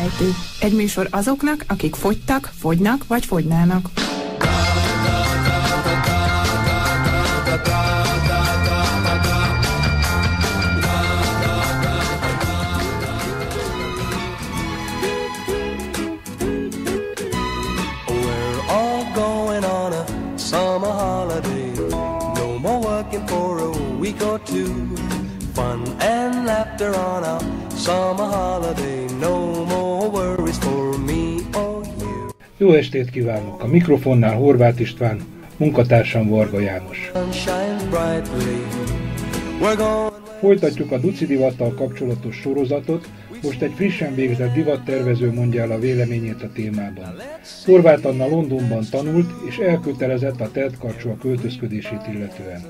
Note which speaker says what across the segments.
Speaker 1: Sejtő. Egy műsor azoknak, akik fogytak, fogynak vagy fogynának.
Speaker 2: Or two, fun and laughter on a summer holiday. No more worries for me or you.
Speaker 3: Jó estét kívánok! A mikrofonnál Horváth István, munkatársam Varga János. Folytatjuk a Duci divattal kapcsolatos sorozatot, most egy frissen végzett divattervező mondja el a véleményét a témában. Horváth Anna Londonban tanult és elkötelezett a teltkarcsú költözködését illetően.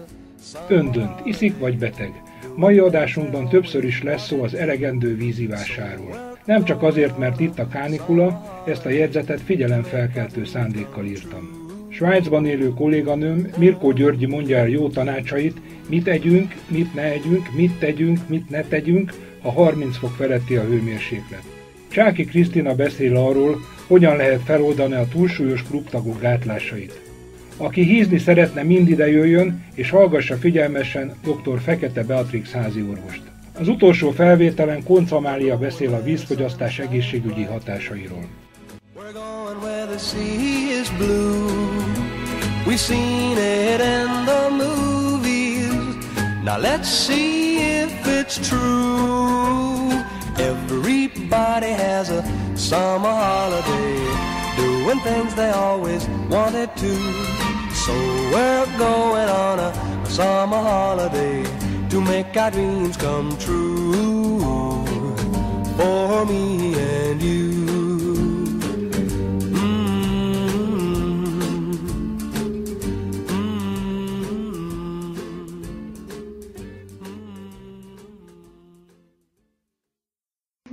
Speaker 3: Ön dönt, iszik vagy beteg. Mai adásunkban többször is lesz szó az elegendő vízivásáról. Nem csak azért, mert itt a kánikula, ezt a jegyzetet figyelemfelkeltő szándékkal írtam. Svájcban élő kolléganőm Mirko Györgyi mondja el jó tanácsait, mit együnk, mit ne együnk, mit tegyünk, mit ne tegyünk, ha 30 fok feletti a hőmérséklet. Csáki Krisztina beszél arról, hogyan lehet feloldani a túlsúlyos klubtagok gátlásait. Aki hízni szeretne, mind ide jöjjön, és hallgassa figyelmesen dr. Fekete Beatrix háziorvost. Az utolsó felvételen Koncz Amália beszél a vízfogyasztás egészségügyi hatásairól.
Speaker 2: Everybody has a summer holiday, doing things they always wanted to. So we're going on a summer holiday to make our dreams come true, for me and you.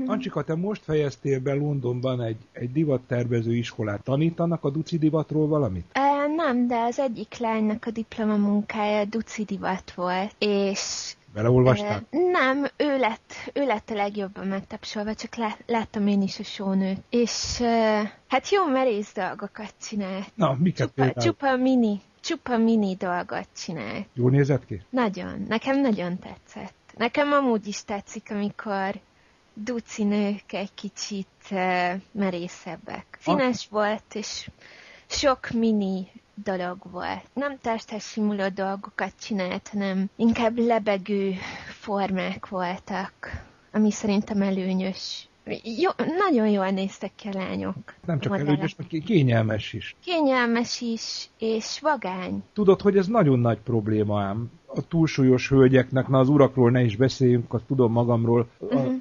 Speaker 3: Ancsika, te most fejeztél be Londonban egy divattervező iskolát. Tanítanak a duci divatról valamit?
Speaker 4: Nem, de az egyik lánynak a diplomamunkája duci divat volt, és...
Speaker 3: Beleolvastál?
Speaker 4: Nem, ő lett a legjobban megtapsolva, csak láttam én is a sónőt. És hát jó merész dolgokat csinált.
Speaker 3: Na, miket például?
Speaker 4: Csupa mini dolgot csinált.
Speaker 3: Jól nézett ki?
Speaker 4: Nagyon, nekem nagyon tetszett. Nekem amúgy is tetszik, amikor duci nők egy kicsit merészebbek. Színes volt, és sok mini dolog volt. Nem testsimuló dolgokat csinált, hanem inkább lebegő formák voltak, ami szerintem előnyös. Jó, nagyon jól néztek ki a lányok.
Speaker 3: Nem csak előnyös, mert kényelmes is.
Speaker 4: Kényelmes is, és vagány.
Speaker 3: Tudod, hogy ez nagyon nagy probléma ám. A túlsúlyos hölgyeknek, na az urakról ne is beszéljünk, azt tudom magamról,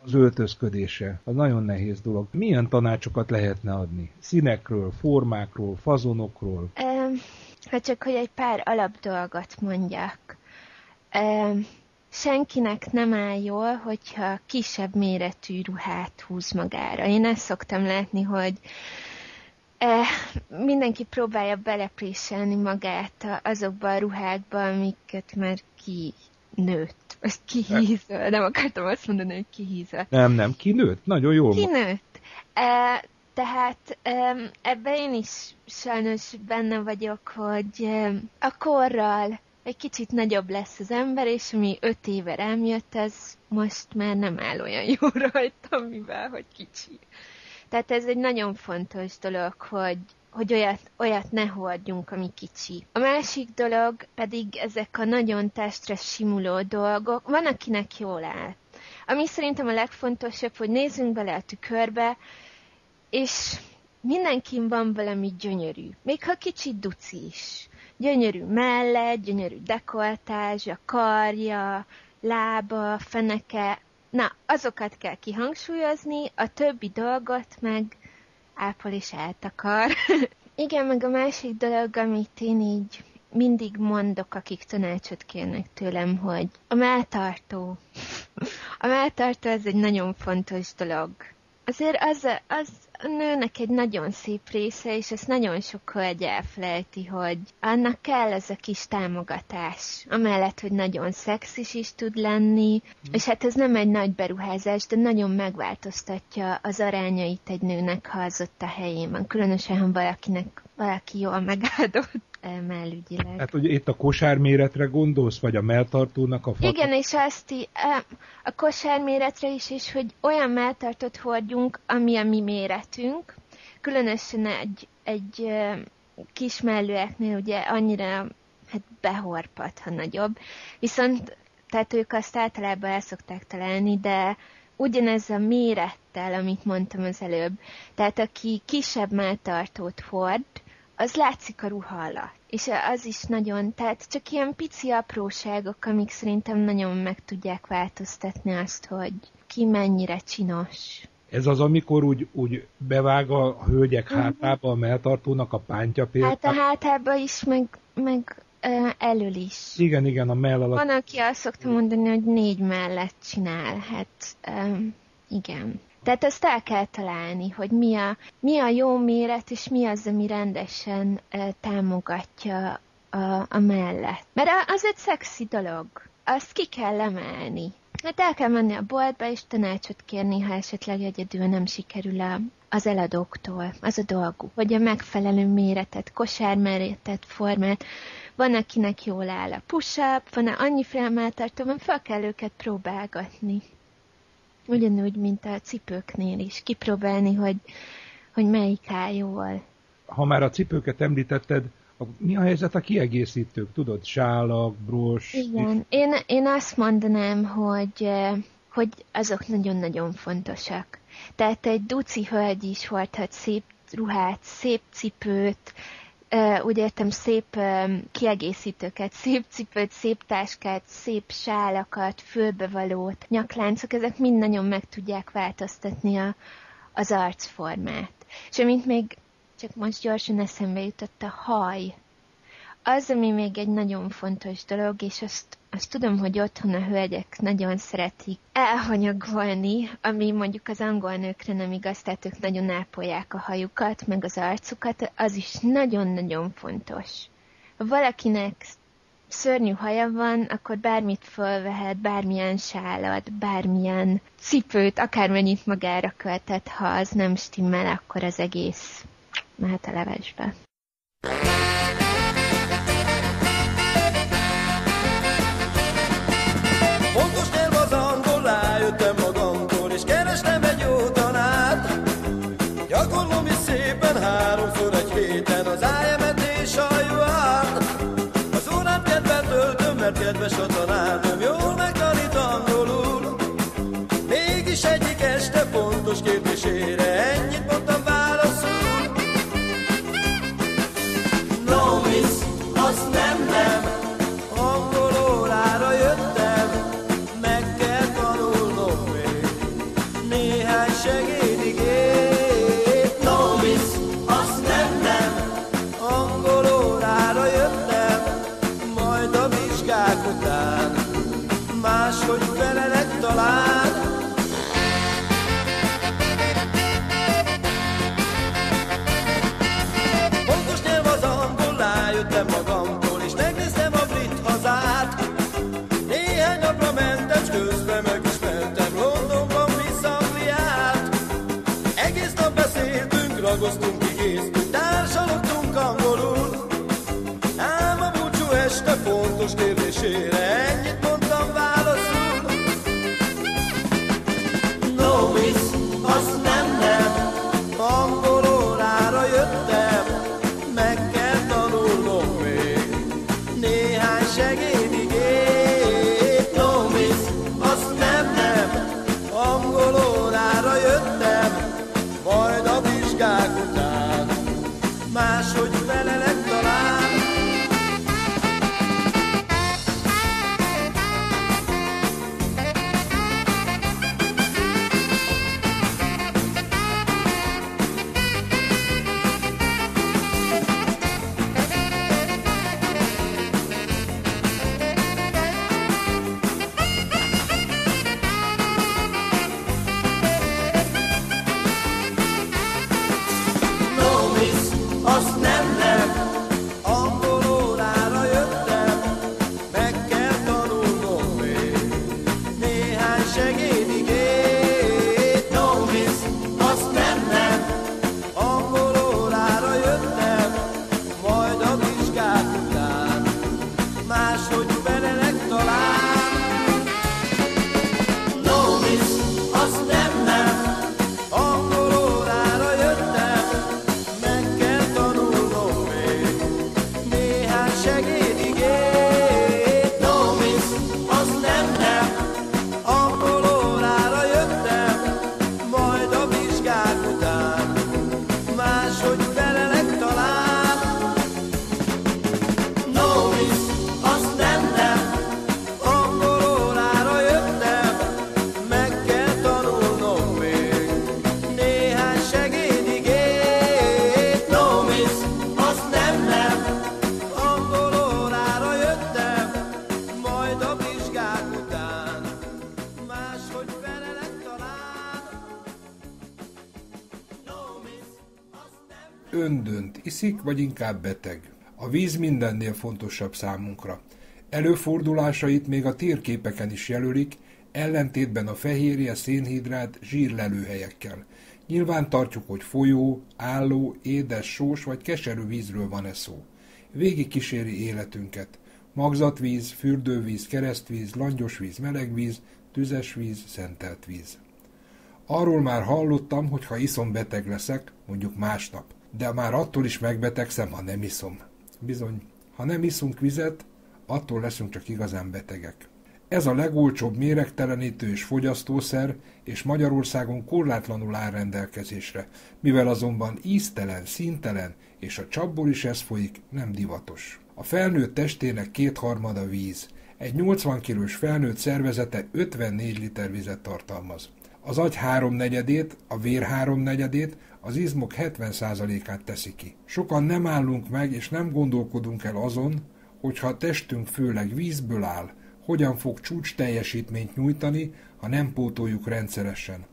Speaker 3: az öltözködése. Az nagyon nehéz dolog. Milyen tanácsokat lehetne adni? Színekről, formákról, fazonokról?
Speaker 4: Csak hogy egy pár alapdolgot mondjak. Senkinek nem áll jól, hogyha kisebb méretű ruhát húz magára. Én ezt szoktam látni, hogy mindenki próbálja belepréselni magát azokba a ruhákba, amiket már kinőtt. Most kihízol, nem akartam azt mondani, hogy kihízol.
Speaker 3: Nem, kinőtt? Nagyon jól.
Speaker 4: Kinőtt. Tehát ebben én is sajnos benne vagyok, hogy a korral egy kicsit nagyobb lesz az ember, és ami 5 éve rám jött, ez most már nem áll olyan jó rajtam, mivel, hogy kicsi. Tehát ez egy nagyon fontos dolog, hogy olyat ne hordjunk, ami kicsi. A másik dolog pedig ezek a nagyon testre simuló dolgok, van akinek jól áll. Ami szerintem a legfontosabb, hogy nézzünk bele a tükörbe, és mindenkin van valami gyönyörű, még ha kicsit duci is. Gyönyörű mellett, gyönyörű dekoltázs, a karja, lába, feneke. Na, azokat kell kihangsúlyozni, a többi dolgot meg ápol és eltakar. Igen, meg a másik dolog, amit én így mindig mondok, akik tanácsot kérnek tőlem, hogy a melltartó. A melltartó ez egy nagyon fontos dolog. Azért a nőnek egy nagyon szép része, és ezt nagyon sok hölgy elfelejti, hogy annak kell ez a kis támogatás. Amellett, hogy nagyon szexis is tud lenni, és hát ez nem egy nagy beruházás, de nagyon megváltoztatja az arányait egy nőnek, ha az ott a helyén van. Különösen, ha valaki jól megáldott mellügyileg.
Speaker 3: Hát ugye itt a kosárméretre gondolsz, vagy a melltartónak a
Speaker 4: Igen, és a kosárméretre is, és hogy olyan melltartót hordjunk, ami a mi méretünk. Különösen egy kis mellőeknél ugye annyira behorpad, ha nagyobb. Viszont, tehát ők azt általában el szokták találni, de ugyanez a mérettel, amit mondtam az előbb. Tehát aki kisebb melltartót hord, az látszik a ruha alatt. És az is nagyon, tehát csak ilyen pici apróságok, amik szerintem nagyon meg tudják változtatni azt, hogy ki mennyire csinos.
Speaker 3: Ez az, amikor úgy bevág a hölgyek hátába a melltartónak a pántja például?
Speaker 4: Hát a hátába is, meg elől is.
Speaker 3: Igen, a mell alatt.
Speaker 4: Van, aki azt szokta mondani, hogy 4 mellett csinál. Hát igen. Tehát ezt el kell találni, hogy mi a jó méret, és mi az, ami rendesen támogatja a mellett. Mert az egy szexi dolog. Azt ki kell emelni. Hát el kell menni a boltba, és tanácsot kérni, ha esetleg egyedül nem sikerül az eladóktól. Az a dolguk, hogy a megfelelő méretet, kosárméretet, formát. Van, akinek jól áll a push-up, van annyiféle melltartó, van, fel kell őket próbálgatni. Ugyanúgy, mint a cipőknél is. Kipróbálni, hogy melyik áll jól.
Speaker 3: Ha már a cipőket említetted, mi a helyzet a kiegészítők? Tudod, sálak, bros?
Speaker 4: Igen, én azt mondanám, hogy azok nagyon-nagyon fontosak. Tehát egy duci hölgy is hordhat szép ruhát, szép cipőt, úgy értem, szép kiegészítőket, szép cipőt, szép táskát, szép sálakat, fülbevalót, nyakláncok, ezek mind nagyon meg tudják változtatni az arcformát. És amint még csak most gyorsan eszembe jutott a haj, az, ami még egy nagyon fontos dolog, és azt tudom, hogy otthon a hölgyek nagyon szeretik elhanyagolni, ami mondjuk az angol nőkre nem igaz, tehát ők nagyon ápolják a hajukat, meg az arcukat, az is nagyon-nagyon fontos. Ha valakinek szörnyű haja van, akkor bármit fölvehet, bármilyen sálat, bármilyen cipőt, akármennyit magára költet, ha az nem stimmel, akkor az egész mehet a levesbe.
Speaker 2: Fontos nyelv az angol, rájöttem magamtól, és kerestem egy jó tanárt. Gyakorlom is szépen 3-szor egy héten az IM-et és a UR-t. Az órát kedvel töltöm, mert kedves a tanárnőm, jól megtanít angolul. Mégis egyik este fontos kérdésére ennyit mondtam válaszul. No miss, az nem, angol órára jöttem, meg kell tanulnom még néhány segédigét. No miss, az nem, angol órára jöttem, majd a vizsgák után máshogy felelek talán. Fontos nyelv az angol, rájöttem magamtól, és megnéztem a brit hazát. Néhány napra mentem, s közben megismertem Londonban Miss Angliát. Egész nap beszéltünk, ragoztunk, igéztünk, társalogtunk angolul. Ám a búcsú este fontos kérdésére ennyit mondtam válaszul. No miss, az nem, angol órára jöttem, meg kell tanulnom még néhány segédigét. No miss, az nem, angol órára jöttem, majd a vizsgák után máshogy felelek talán. segédigét. No miss, az nem, abból órára jöttem, majd a vizsgák után máshogy felelek talán. No miss, az nem, abból órára jöttem, meg kell tanulnom még néhány segédigét. No miss, az nem, abból órára jöttem, majd a vizsgák után máshogy felelek talán. No miss, az nem.
Speaker 3: Öndönt, iszik vagy inkább beteg? A víz mindennél fontosabb számunkra. Előfordulásait még a térképeken is jelölik, ellentétben a fehérje, szénhidrát, zsírlelőhelyekkel. Nyilván tartjuk, hogy folyó, álló, édes, sós vagy keserű vízről van-e szó. Végig kíséri életünket. Magzatvíz, fürdővíz, keresztvíz, langyosvíz, melegvíz, tüzes víz, szentelt víz. Arról már hallottam, hogy ha iszom, beteg leszek, mondjuk másnap. De már attól is megbetegszem, ha nem iszom. Bizony, ha nem iszunk vizet, attól leszünk csak igazán betegek. Ez a legolcsóbb méregtelenítő és fogyasztószer, és Magyarországon korlátlanul áll rendelkezésre, mivel azonban íztelen, színtelen, és a csapból is ez folyik, nem divatos. A felnőtt testének 2/3 víz. Egy 80 kilós felnőtt szervezete 54 liter vizet tartalmaz. Az agy 3/4, a vér 3/4, az izmok 70%-át teszi ki. Sokan nem állunk meg és nem gondolkodunk el azon, hogyha a testünk főleg vízből áll, hogyan fog csúcs teljesítményt nyújtani, ha nem pótoljuk rendszeresen.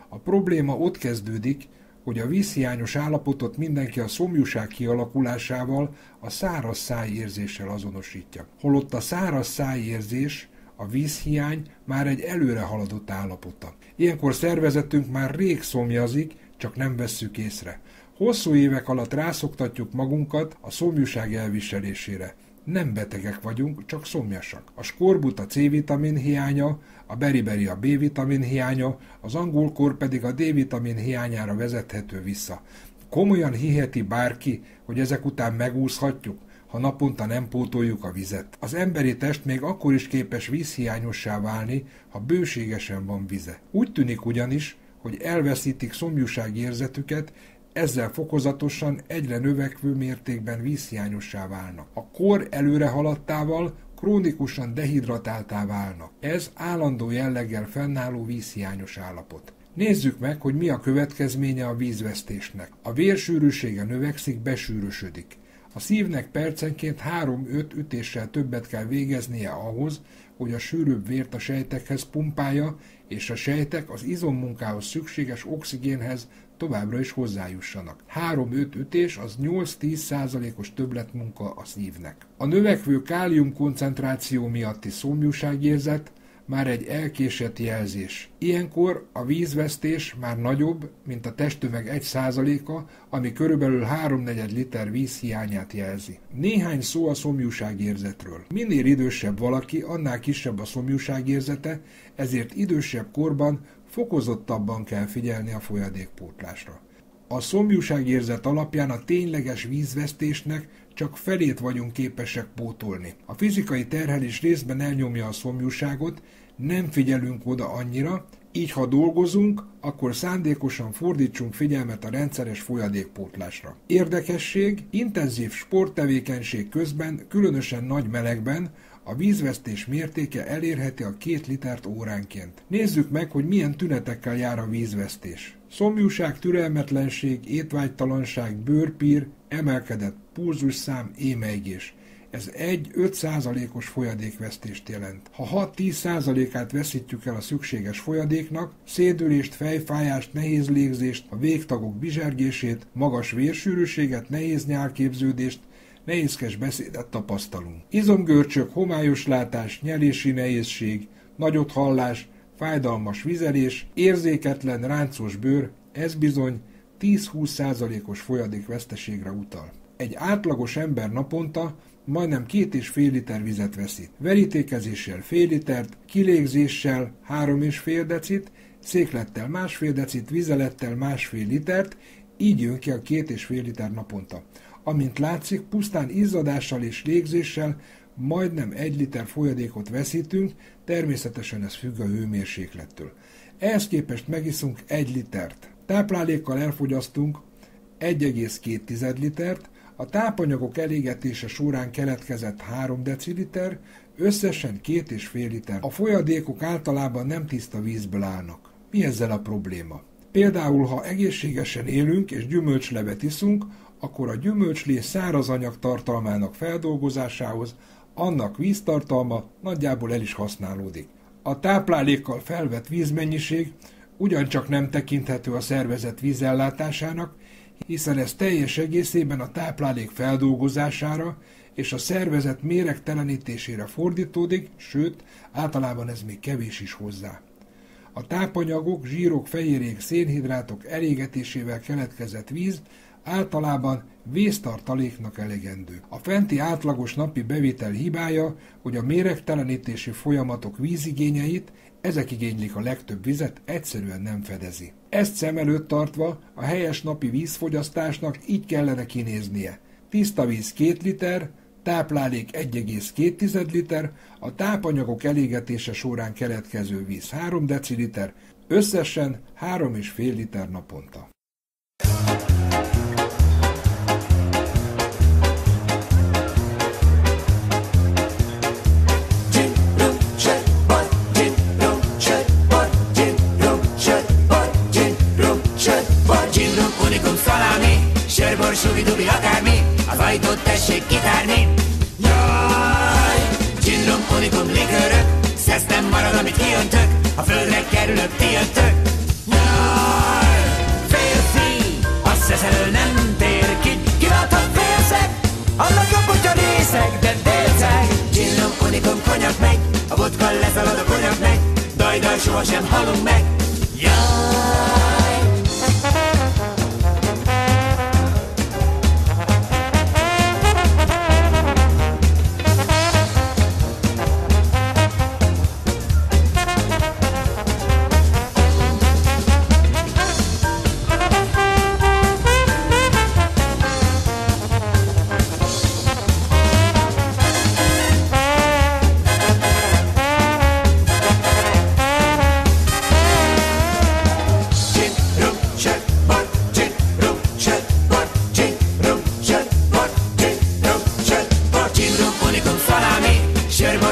Speaker 3: A probléma ott kezdődik, hogy a vízhiányos állapotot mindenki a szomjúság kialakulásával, a száraz szájérzéssel azonosítja. Holott a száraz szájérzés, a vízhiány már egy előre haladott állapota. Ilyenkor szervezetünk már rég szomjazik, csak nem vesszük észre. Hosszú évek alatt rászoktatjuk magunkat a szomjúság elviselésére. Nem betegek vagyunk, csak szomjasak. A skorbut a C-vitamin hiánya, a beriberi a B-vitamin hiánya, az angolkor pedig a D-vitamin hiányára vezethető vissza. Komolyan hiheti bárki, hogy ezek után megúszhatjuk, ha naponta nem pótoljuk a vizet. Az emberi test még akkor is képes vízhiányossá válni, ha bőségesen van vize. Úgy tűnik ugyanis, hogy elveszítik szomjúságérzetüket, ezzel fokozatosan egyre növekvő mértékben vízhiányossá válnak. A kor előre haladtával krónikusan dehidratáltá válnak. Ez állandó jelleggel fennálló vízhiányos állapot. Nézzük meg, hogy mi a következménye a vízvesztésnek. A vérsűrűsége növekszik, besűrösödik. A szívnek percenként 3-5 ütéssel többet kell végeznie ahhoz, hogy a sűrűbb vért a sejtekhez pumpálja, és a sejtek az izommunkához szükséges oxigénhez továbbra is hozzájussanak. 3-5 ütés az 8-10%-os többletmunka a szívnek. A növekvő kálium koncentráció miatti szomjúságérzet már egy elkésett jelzés. Ilyenkor a vízvesztés már nagyobb, mint a testtömeg 1%-a, ami körülbelül 3/4 liter víz hiányát jelzi. Néhány szó a szomjúságérzetről. Minél idősebb valaki, annál kisebb a szomjúságérzete, ezért idősebb korban fokozottabban kell figyelni a folyadékpótlásra. A szomjúságérzet alapján a tényleges vízvesztésnek csak felét vagyunk képesek pótolni. A fizikai terhelés részben elnyomja a szomjúságot, nem figyelünk oda annyira, így ha dolgozunk, akkor szándékosan fordítsunk figyelmet a rendszeres folyadékpótlásra. Érdekesség, intenzív sporttevékenység közben, különösen nagy melegben, a vízvesztés mértéke elérheti a 2 litert óránként. Nézzük meg, hogy milyen tünetekkel jár a vízvesztés. Szomjúság, türelmetlenség, étvágytalanság, bőrpír, emelkedett pulzusszám, émeigés. Ez 1-5%-os folyadékvesztést jelent. Ha 6-10%-át veszítjük el a szükséges folyadéknak, szédülést, fejfájást, nehéz légzést, a végtagok bizsergését, magas vérsűrűséget, nehéz nyálképződést, nehézkes beszédet tapasztalunk. Izomgörcsök, homályos látás, nyelési nehézség, nagyothallás, fájdalmas vizelés, érzéketlen, ráncos bőr, ez bizony 10-20%-os folyadékveszteségre utal. Egy átlagos ember naponta majdnem 2,5 liter vizet veszít. Verítékezéssel fél litert, kilégzéssel 3,5 decit, széklettel 1,5 decit, vizelettel 1,5 litert, így jön ki a 2,5 liter naponta. Amint látszik, pusztán izzadással és légzéssel majdnem 1 liter folyadékot veszítünk, természetesen ez függ a hőmérséklettől. Ehhez képest megiszunk 1 litert. Táplálékkal elfogyasztunk 1,2 litert, a tápanyagok elégetése során keletkezett 3 deciliter, összesen 2,5 liter. A folyadékok általában nem tiszta vízből állnak. Mi ezzel a probléma? Például, ha egészségesen élünk és gyümölcslevet iszunk, akkor a gyümölcslé szárazanyag tartalmának feldolgozásához annak víztartalma nagyjából el is használódik. A táplálékkal felvett vízmennyiség ugyancsak nem tekinthető a szervezet vízellátásának, hiszen ez teljes egészében a táplálék feldolgozására és a szervezet méregtelenítésére fordítódik, sőt, általában ez még kevés is hozzá. A tápanyagok, zsírok, fehérjék, szénhidrátok elégetésével keletkezett víz általában víztartaléknak elegendő. A fenti átlagos napi bevétel hibája, hogy a méregtelenítési folyamatok vízigényeit, ezek igénylik a legtöbb vizet, egyszerűen nem fedezi. Ezt szem előtt tartva a helyes napi vízfogyasztásnak így kellene kinéznie. Tiszta víz 2 liter, táplálék 1,2 liter, a tápanyagok elégetése során keletkező víz 3 deciliter, összesen 3,5 liter naponta.
Speaker 5: Sörbor, subi-dubi, akármi, az ajtót tessék kitárni. Jaj, gin-rum, unikum, likőrök, szesz nem marad, amit kiöntök, a földre kerülök, ti jöttök. Jaj, férfi, a szesz elől nem tér ki, kiláthat félszeg, annak jobb, hogyha részeg, de délceg. Gin-rum, unikum, konyak megy, a vodka leszalad, a konyak megy, dajdaj, sohasem halunk meg. Jaj.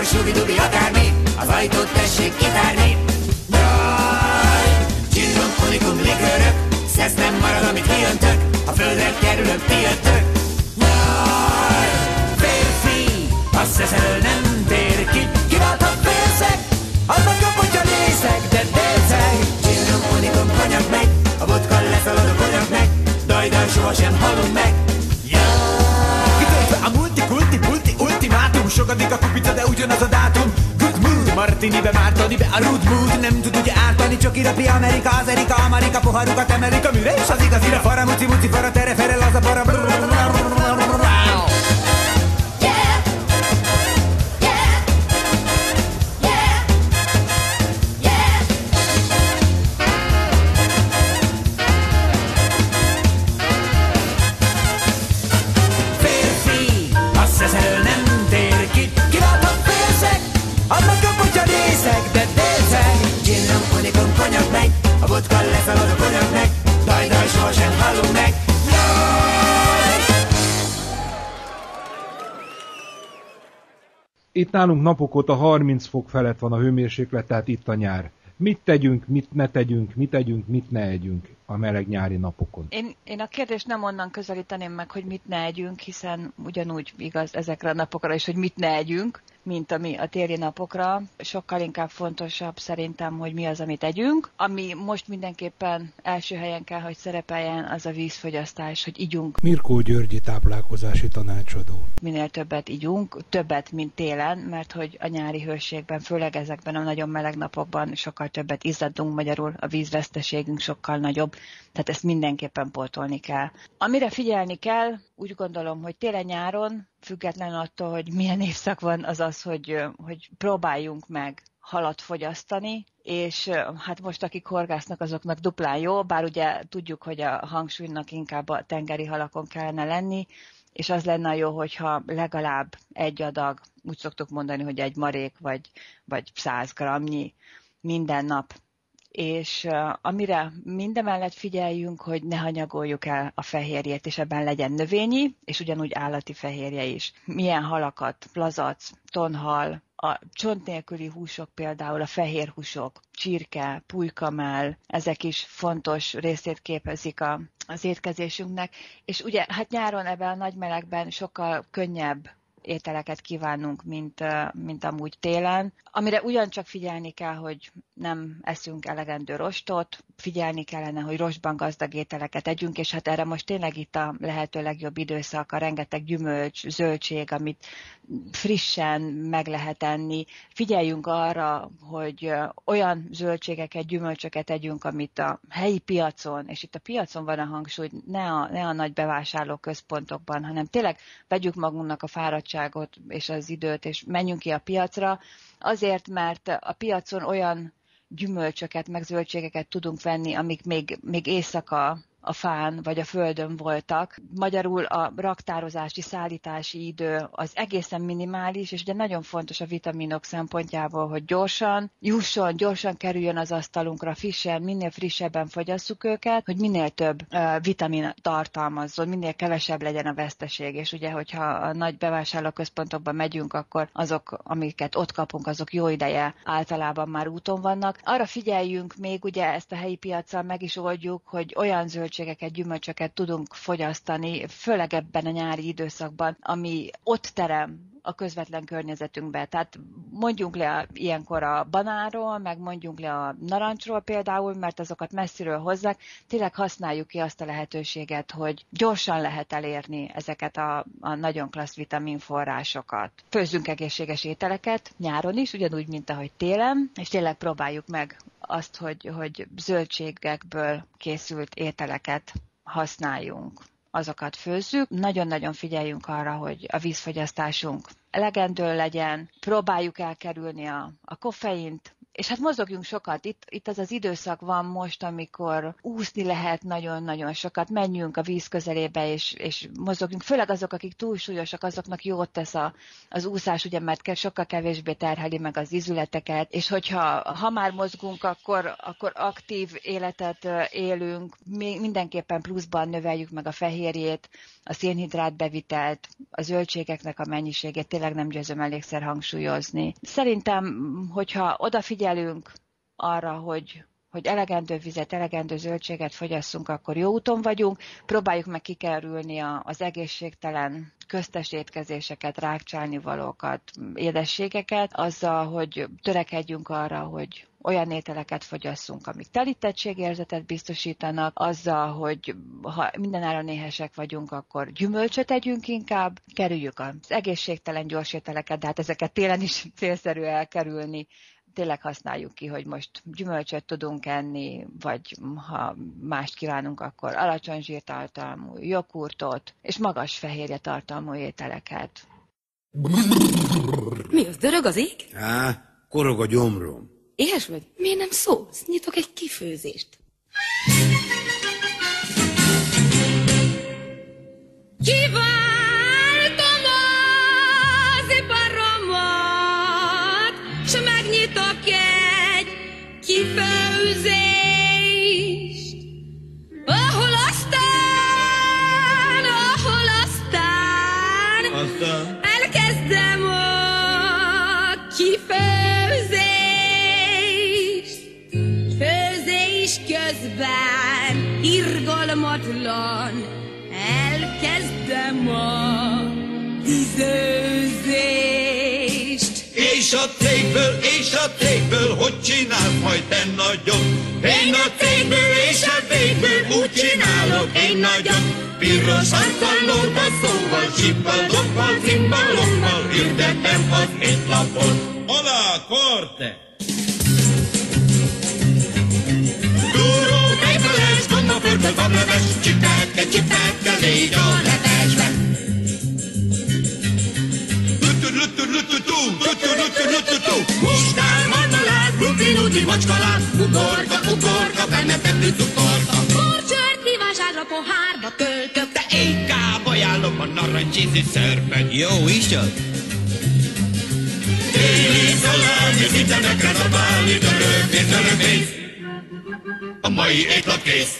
Speaker 5: Subi-dubi, akármi, az ajtót tessék kitárni. Jaj, gin-rum, unikum, likőrök, szesz nem marad, amit kiöntök, a földre kerülök, ti jöttök. Jaj, férfi, a szesz elől nem tér ki, kiválthat félszeg, annak jobb, hogyha részeg, de délceg. Gin-rum, unikum, konyak megy, a vodka leszalad, a konyak meg, dajdaj, sohasem halunk meg. A multi, ultimátum, sokadik a kupica, de ugyanaz a dátum. Good mood, martinibe, mártonibe, a rude mood nem tud ugye ártani, csak irapi Amerika, az Erika, Amerika, poharukat emelik, a műre és az igazira, fara, muci, fara, tere, fere, laza, para,
Speaker 3: Itt nálunk napok óta 30 fok felett van a hőmérséklet, tehát itt a nyár. Mit tegyünk, mit ne tegyünk, mit tegyünk, mit ne együnk a meleg nyári napokon?
Speaker 6: Én a kérdést nem onnan közelíteném meg, hogy mit ne együnk, hiszen ugyanúgy igaz ezekre a napokra is, hogy mit ne együnk, mint ami a téli napokra. Sokkal inkább fontosabb szerintem, hogy mi az, amit együnk. Ami most mindenképpen első helyen kell, hogy szerepeljen, az a vízfogyasztás, hogy igyunk.
Speaker 3: Mirkó Györgyi táplálkozási tanácsadó.
Speaker 6: Minél többet igyunk, többet, mint télen, mert hogy a nyári hőségben, főleg ezekben a nagyon meleg napokban sokkal többet izzadunk, magyarul a vízveszteségünk sokkal nagyobb, tehát ezt mindenképpen pótolni kell. Amire figyelni kell, úgy gondolom, hogy télen-nyáron, függetlenül attól, hogy milyen évszak van, az az, hogy próbáljunk meg halat fogyasztani, és hát most akik horgásznak, azoknak duplán jó, bár ugye tudjuk, hogy a hangsúlynak inkább a tengeri halakon kellene lenni, és az lenne jó, hogyha legalább egy adag, úgy szoktuk mondani, hogy egy marék vagy 100 grammnyi minden nap. És amire mindemellett figyeljünk, hogy ne hanyagoljuk el a fehérjét, és ebben legyen növényi, és ugyanúgy állati fehérje is. Milyen halakat, lazac, tonhal, a csont nélküli húsok például, a fehér húsok, csirke, pulykamell, ezek is fontos részét képezik az étkezésünknek. És ugye hát nyáron ebben a nagy melegben sokkal könnyebb ételeket kívánunk, mint amúgy télen. Amire ugyancsak figyelni kell, hogy nem eszünk elegendő rostot, figyelni kellene, hogy rostban gazdag ételeket együnk, és hát erre most tényleg itt a lehető legjobb időszak, a rengeteg gyümölcs, zöldség, amit frissen meg lehet enni. Figyeljünk arra, hogy olyan zöldségeket, gyümölcsöket együnk, amit a helyi piacon, és itt a piacon van a hangsúly, ne a nagy bevásárlóközpontokban, hanem tényleg vegyük magunknak a fáradtságot és az időt, és menjünk ki a piacra, azért, mert a piacon olyan gyümölcsöket, meg zöldségeket tudunk venni, amik még éjszaka a fán vagy a földön voltak. Magyarul a raktározási, szállítási idő az egészen minimális, és ugye nagyon fontos a vitaminok szempontjából, hogy gyorsan jusson, gyorsan kerüljön az asztalunkra, minél frissebben fogyasszuk őket, hogy minél több vitamin tartalmazzon, minél kevesebb legyen a veszteség, és ugye, hogyha a nagy bevásárlóközpontokba megyünk, akkor azok, amiket ott kapunk, azok jó ideje általában már úton vannak. Arra figyeljünk még, ugye ezt a helyi piaccal meg is oldjuk, hogy olyan zöldségeket, gyümölcsöket tudunk fogyasztani, főleg ebben a nyári időszakban, ami ott terem a közvetlen környezetünkbe. Tehát mondjunk le ilyenkor a banánról, meg mondjunk le a narancsról például, mert azokat messziről hozzák. Tényleg használjuk ki azt a lehetőséget, hogy gyorsan lehet elérni ezeket a nagyon klassz vitaminforrásokat. Főzzünk egészséges ételeket nyáron is, ugyanúgy, mint ahogy télen, és tényleg próbáljuk meg azt, hogy zöldségekből készült ételeket használjunk. Azokat főzzük. Nagyon-nagyon figyeljünk arra, hogy a vízfogyasztásunk elegendő legyen, próbáljuk elkerülni a koffeint, és hát mozogjunk sokat. Itt az az időszak van most, amikor úszni lehet nagyon-nagyon sokat, menjünk a víz közelébe, és mozogjunk. Főleg azok, akik túlsúlyosak, azoknak jót tesz az úszás, ugye, mert sokkal kevésbé terheli meg az ízületeket, és ha már mozgunk, akkor aktív életet élünk, mindenképpen pluszban növeljük meg a fehérjét, a szénhidrát bevitelt, a zöldségeknek a mennyiségét, tényleg nem győzöm elégszer hangsúlyozni. Szerintem, hogyha odafigyelünk arra, hogy elegendő vizet, elegendő zöldséget fogyasszunk, akkor jó úton vagyunk. Próbáljuk meg kikerülni az egészségtelen köztes étkezéseket, rákcsálnivalókat, édességeket, azzal, hogy törekedjünk arra, hogy olyan ételeket fogyasszunk, amik telítettségérzetet biztosítanak, azzal, hogy ha mindenáron éhesek vagyunk, akkor gyümölcsöt együnk inkább, kerüljük az egészségtelen gyors ételeket, de hát ezeket télen is célszerű elkerülni. Tényleg használjuk ki, hogy most gyümölcsöt tudunk enni, vagy ha mást kívánunk, akkor alacsony zsírtartalmú jogurtot, és magas fehérje tartalmú ételeket.
Speaker 7: Mi az, dörög az ég?
Speaker 8: Korog a gyomrom.
Speaker 7: Éhes vagy? Miért nem szólsz? Nyitok egy kifőzést. Kiváltom az iparomat, s megnyitok egy kifőzést, ahol aztán elkezdem a kifőzést. Főzés közben irgalmatlan elkezdem a tüzőzést.
Speaker 9: És a cégből, hogy csinálsz majd te nagyon? Én a cégből és a végből úgy csinálok én nagyon. Piros asztalóba szóval, csippalokkal, cimbalokkal hirdetem az étlapot.
Speaker 8: Alá, korte!
Speaker 9: Túró, tejfeles, gombaföldből van leves, csipelke, légy a levesben. Húskál, marmalád, brukli, macskalád, ugorga, benne tettő cukorka.
Speaker 7: Borcsört kívánságra pohárba töltök,
Speaker 9: de inkább ajánlom a narancsízi szörpet.
Speaker 8: Jó, iszad!
Speaker 9: Téli szalámi, szinte neked a báli, dörömész. A mai étlap kész.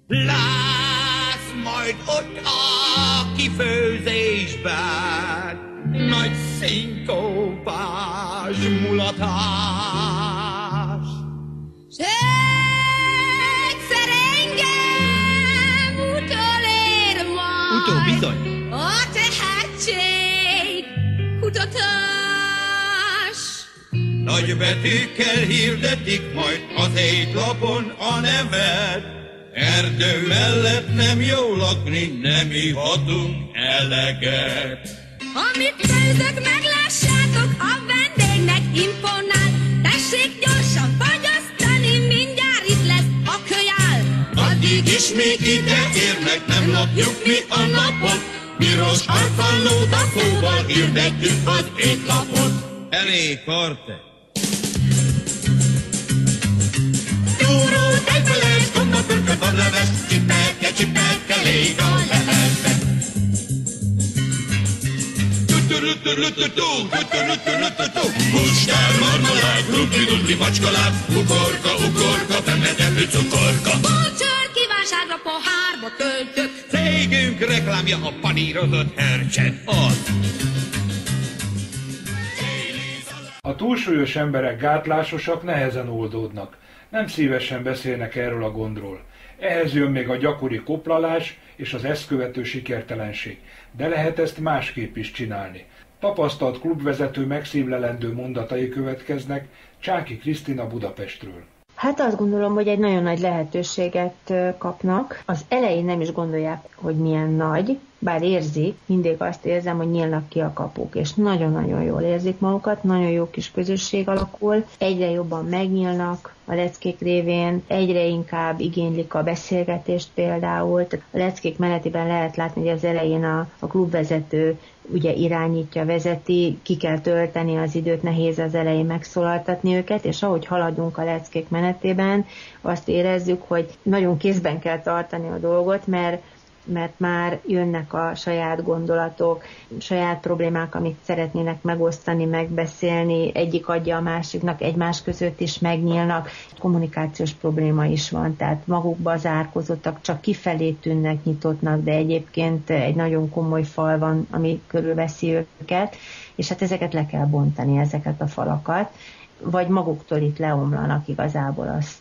Speaker 9: Látsz majd ott a kifőzésben nagy szinkópás mulatás.
Speaker 7: S egyszer engem utolér majd
Speaker 8: Utó, bizony!
Speaker 7: a tehetség kutatás.
Speaker 9: Nagy betűkkel hirdetik majd az étlapon a nevet. Erdő mellett nem jó lakni, nem ihatunk eleget.
Speaker 7: Amit főzök, meglássátok, a vendégnek imponál. Tessék gyorsan fagyasztani, mindjárt itt lesz a kölyál.
Speaker 9: Addig is még ide érnek, nem lopjuk mi a napot. Piros arcallóda szóval hirdetjük az étlapot.
Speaker 8: Elé, Korte!
Speaker 9: Gyúró, tejfeles, gomba, pörkölt, bableves, csipelke, légy a lehelbe. Mustár, marmalád, rutli, macskalát, ukorka, fennedevő cukorka.
Speaker 7: Búcsör kívánságra pohárba töltök.
Speaker 9: Cégünk reklámja a panírozott hercset. Az.
Speaker 3: A túlsúlyos emberek gátlásosak nehezen oldódnak. Nem szívesen beszélnek erről a gondról. Ehhez jön még a gyakori koplalás és az ezt követő sikertelenség. De lehet ezt másképp is csinálni. Tapasztalt klubvezető megszívlelendő mondatai következnek Csáky Krisztina Budapestről.
Speaker 10: Hát azt gondolom, hogy egy nagyon nagy lehetőséget kapnak. Az elején nem is gondolják, hogy milyen nagy, bár érzik, mindig azt érzem, hogy nyílnak ki a kapuk, és nagyon-nagyon jól érzik magukat, nagyon jó kis közösség alakul, egyre jobban megnyílnak a leckék révén, egyre inkább igénylik a beszélgetést például. Tehát a leckék menetében lehet látni, hogy az elején a klubvezető ugye irányítja, vezeti, ki kell tölteni az időt, nehéz az elején megszólaltatni őket, és ahogy haladunk a leckék menetében, azt érezzük, hogy nagyon kézben kell tartani a dolgot, mert már jönnek a saját gondolatok, saját problémák, amit szeretnének megosztani, megbeszélni, egyik adja a másiknak, egymás között is megnyílnak. Kommunikációs probléma is van, tehát magukba zárkozottak, csak kifelé tűnnek nyitottnak, de egyébként egy nagyon komoly fal van, ami körülveszi őket, és hát ezeket le kell bontani, ezeket a falakat, vagy maguktól itt leomlanak igazából, az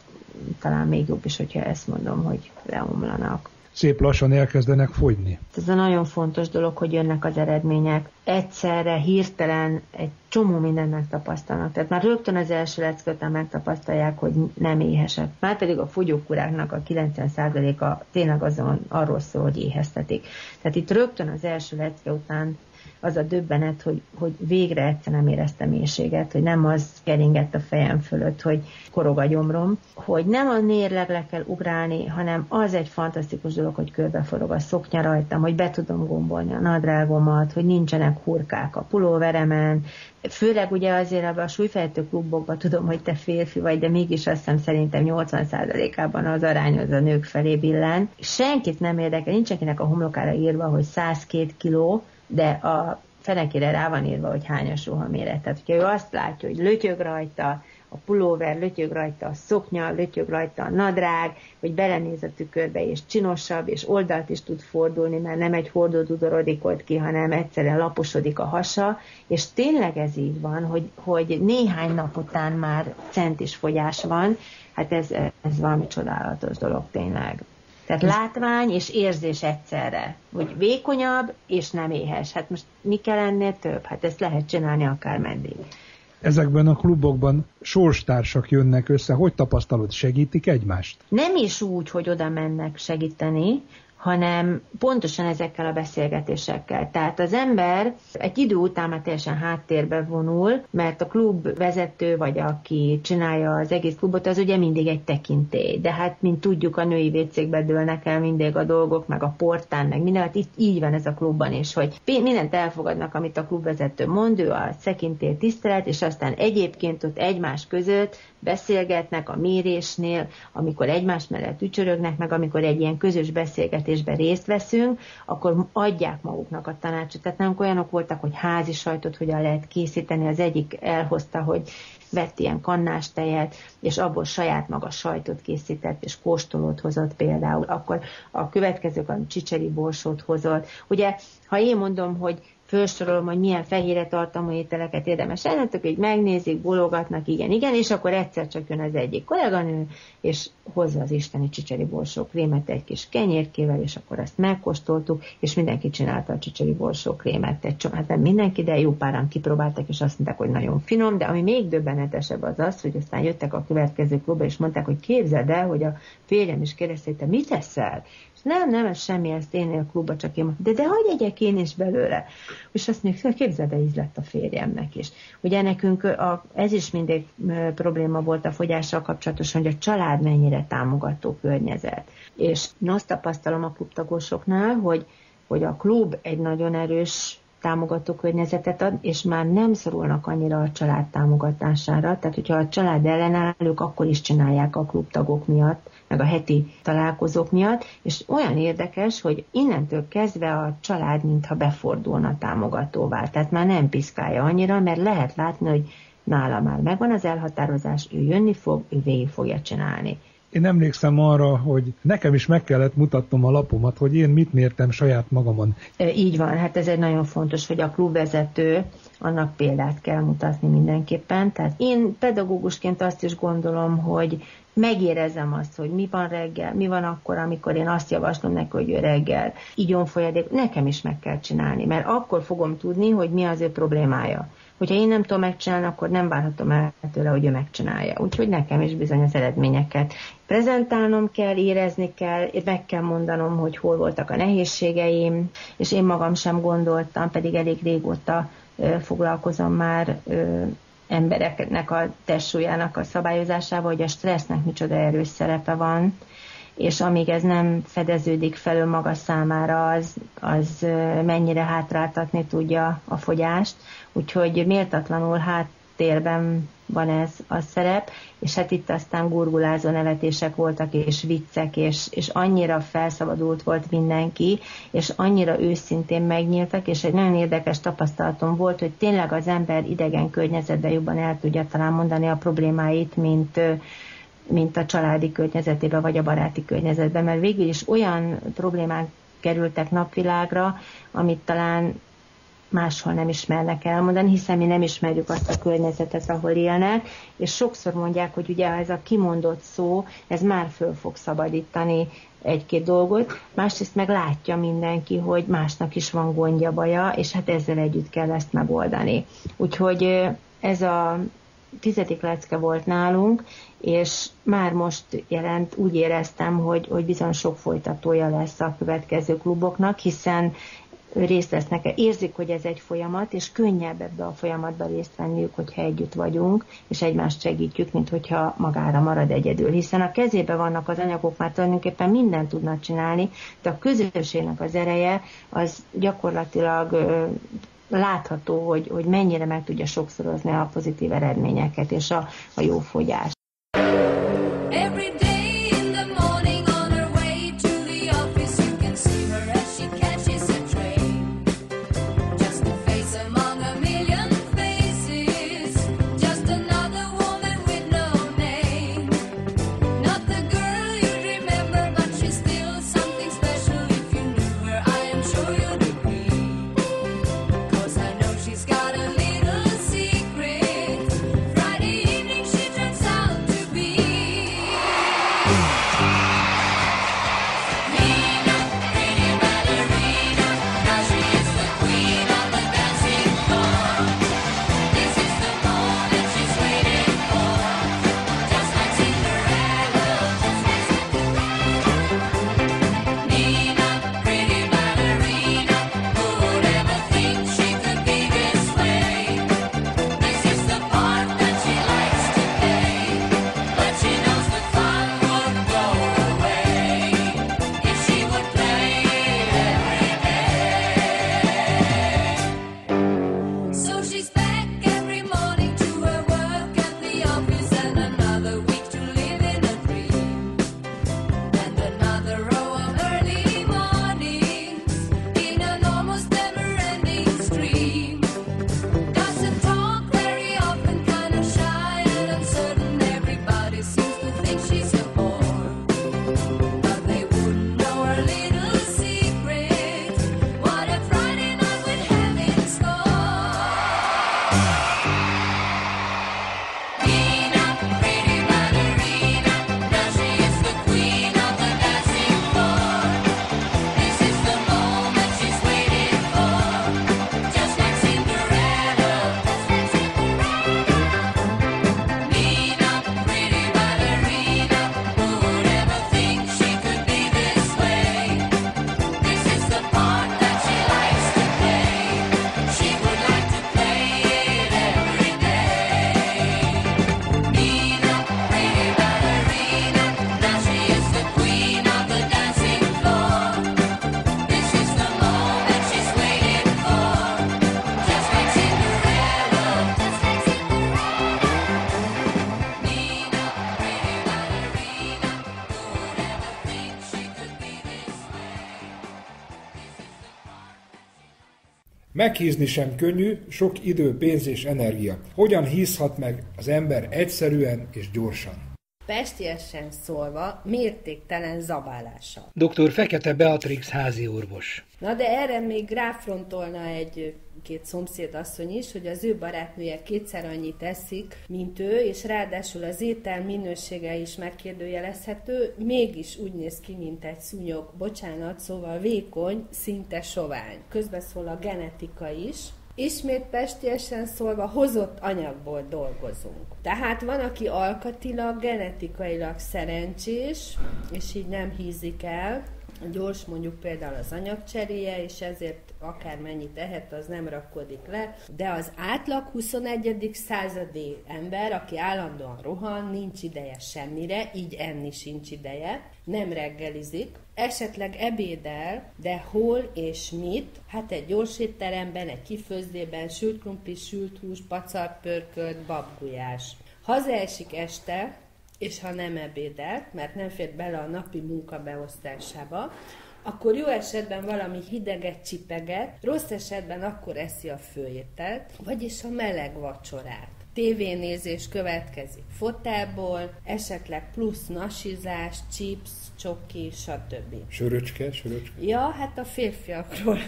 Speaker 10: talán még jobb is, hogyha ezt mondom, hogy leomlanak.
Speaker 3: Szép lassan elkezdenek fogyni.
Speaker 10: Ez a nagyon fontos dolog, hogy jönnek az eredmények. Egyszerre, hirtelen egy csomó mindent megtapasztalnak. Tehát már rögtön az első lecke után megtapasztalják, hogy nem éhesek. Márpedig a fogyókuráknak a 90%-a tényleg arról szól, hogy éheztetik. Tehát itt rögtön az első lecke után az a döbbenet, hogy végre egyszer nem éreztem éhséget, hogy nem az keringett a fejem fölött, hogy korog a gyomrom, hogy nem a mérleg le kell ugrálni, hanem az egy fantasztikus dolog, hogy körbeforog a szoknya rajtam, hogy be tudom gombolni a nadrágomat, hogy nincsenek hurkák a pulóveremen, főleg ugye azért a súlyfejtő klubokban tudom, hogy te férfi vagy, de mégis azt hiszem szerintem 80%-ában az arány az a nők felé billen. Senkit nem érdekel, nincs senkinek a homlokára írva, hogy 102 kiló, de a fenekére rá van írva, hogy hányas ruhaméret. Tehát, hogyha ő azt látja, hogy lötyög rajta a pulóver, lötyög rajta a szoknya, lötyög rajta a nadrág, hogy belenéz a tükörbe, és csinosabb, és oldalt is tud fordulni, mert nem egy hordódudorodik ott ki, hanem egyszerűen laposodik a hasa, és tényleg ez így van, hogy néhány nap után már centis fogyás van, hát ez valami csodálatos dolog tényleg. Tehát látvány és érzés egyszerre, hogy vékonyabb és nem éhes. Hát most mi kell ennél több? Hát ezt lehet csinálni akármeddig.
Speaker 3: Ezekben a klubokban sorstársak jönnek össze. Hogy tapasztalod, segítik egymást?
Speaker 10: Nem is úgy, hogy oda mennek segíteni, hanem pontosan ezekkel a beszélgetésekkel. Tehát az ember egy idő után már teljesen háttérbe vonul, mert a klub vezető, vagy aki csinálja az egész klubot, az ugye mindig egy tekintély. De hát, mint tudjuk, a női vécékbe dőlnek el mindig a dolgok, meg a portán, meg minden. Hát itt így van ez a klubban is, hogy mindent elfogadnak, amit a klubvezető mond, ő a szekintély tisztelet, és aztán egyébként ott egymás között beszélgetnek a mérésnél, amikor egymás mellett ücsörögnek, meg amikor egy ilyen közös beszélgetés beszélgetésben részt veszünk, akkor adják maguknak a tanácsot. Tehát nem olyanok voltak, hogy házi sajtot hogyan lehet készíteni. Az egyik elhozta, hogy vett ilyen kannás tejet, és abból saját maga sajtot készített, és kóstolót hozott például. Akkor a következők a csicseri borsót hozott. Ugye, ha én mondom, hogy felsorolom, hogy milyen fehérje tartalmú ételeket érdemes ennetek, így megnézik, bologatnak, igen, és akkor egyszer csak jön az egyik kolléganő, és hozza az isteni csicseri borsó krémet egy kis kenyérkével, és akkor ezt megkóstoltuk, és mindenki csinálta a csicseri borsó krémet. Hát nem mindenki, de jó páran kipróbáltak, és azt mondták, hogy nagyon finom, de ami még döbbenetesebb az az, hogy aztán jöttek a következő klubba, és mondták, hogy képzeld el, hogy a férjem is kérdezte, hogy te mit eszel? Nem, ez semmi, ezt én a klubba csak én. De hogy egyek én is belőle? És azt mondjuk, képzeld el, íz lett a férjemnek is. Ugye nekünk ez is mindig probléma volt a fogyással kapcsolatosan, hogy a család mennyire támogató környezet. És én azt tapasztalom a klubtagosoknál, hogy a klub egy nagyon erős támogató környezetet ad, és már nem szorulnak annyira a család támogatására, tehát hogyha a család ellenáll, ők akkor is csinálják a klubtagok miatt, meg a heti találkozók miatt, és olyan érdekes, hogy innentől kezdve a család mintha befordulna támogatóvá, tehát már nem piszkálja annyira, mert lehet látni, hogy nála már megvan az elhatározás, ő jönni fog, ő végig fogja csinálni.
Speaker 3: Én emlékszem arra, hogy nekem is meg kellett mutatnom a lapomat, hogy én mit mértem saját magamon.
Speaker 10: Így van, hát ez egy nagyon fontos, hogy a klubvezető, annak példát kell mutatni mindenképpen. Tehát én pedagógusként azt is gondolom, hogy megérezem azt, hogy mi van reggel, mi van akkor, amikor én azt javaslom neki, hogy ő reggel igyon folyadék, nekem is meg kell csinálni, mert akkor fogom tudni, hogy mi az ő problémája. Hogyha én nem tudom megcsinálni, akkor nem várhatom el tőle, hogy ő megcsinálja. Úgyhogy nekem is bizony az eredményeket prezentálnom kell, érezni kell, meg kell mondanom, hogy hol voltak a nehézségeim, és én magam sem gondoltam, pedig elég régóta foglalkozom már embereknek a testsúlyának a szabályozásával, hogy a stressznek micsoda erős szerepe van, és amíg ez nem fedeződik fel önmaga számára, az mennyire hátráltatni tudja a fogyást. Úgyhogy méltatlanul háttérben van ez a szerep, és hát itt aztán gurgulázó nevetések voltak, és viccek, és annyira felszabadult volt mindenki, és annyira őszintén megnyíltak, és egy nagyon érdekes tapasztalatom volt, hogy tényleg az ember idegen környezetben jobban el tudja talán mondani a problémáit, mint a családi környezetében, vagy a baráti környezetben, mert végül is olyan problémák kerültek napvilágra, amit talán máshol nem ismernek elmondani, hiszen mi nem ismerjük azt a környezetet, ahol élnek, és sokszor mondják, hogy ugye ez a kimondott szó, ez már föl fog szabadítani egy-két dolgot, másrészt meg látja mindenki, hogy másnak is van gondja, baja, és hát ezzel együtt kell ezt megoldani. Úgyhogy ez a 10. lecke volt nálunk, és már most úgy éreztem, hogy bizony sok folytatója lesz a következő kluboknak, hiszen részt vesznek, érzik, hogy ez egy folyamat, és könnyebb ebbe a folyamatba részt venniük, hogyha együtt vagyunk, és egymást segítjük, mint hogyha magára marad egyedül. Hiszen a kezébe vannak az anyagok, már tulajdonképpen mindent tudnak csinálni, de a közösségnek az ereje az gyakorlatilag látható, hogy mennyire meg tudja sokszorozni a pozitív eredményeket és a jó fogyást.
Speaker 7: Got a little secret. Friday evening she turns out
Speaker 3: Meghízni sem könnyű, sok idő, pénz és energia. Hogyan hízhat meg az ember egyszerűen és gyorsan?
Speaker 11: Pestiesen szólva, mértéktelen zabálással.
Speaker 3: Dr. Fekete Beatrix háziorvos.
Speaker 11: Na de erre még ráfrontolna két szomszédasszony is, hogy az ő barátnője kétszer annyit eszik, mint ő, és ráadásul az étel minősége is megkérdőjelezhető, mégis úgy néz ki, mint egy szúnyog, bocsánat, szóval vékony, szinte sovány. Közbeszól a genetika is. Ismét pestiesen szólva, hozott anyagból dolgozunk. Tehát van, aki alkatilag, genetikailag szerencsés, és így nem hízik el. Gyors mondjuk például az anyagcseréje, és ezért akármennyit ehet, az nem rakódik le. De az átlag 21. századi ember, aki állandóan rohan, nincs ideje semmire, így enni sincs ideje, nem reggelizik, esetleg ebédel, de hol és mit? Hát egy gyors étteremben, egy kifőzdében, sült krumpli, sült hús, pacarpörkölt, babgulyás. Hazaesik este, és ha nem ebédelt, mert nem fér bele a napi munka beosztásába, akkor jó esetben valami hideget csipeget, rossz esetben akkor eszi a főételt, vagyis a meleg vacsorát. Tévénézés következik fotelból, esetleg plusz nasizás, chips, csoki, stb.
Speaker 3: Söröcske?
Speaker 11: Ja, hát a férfiakról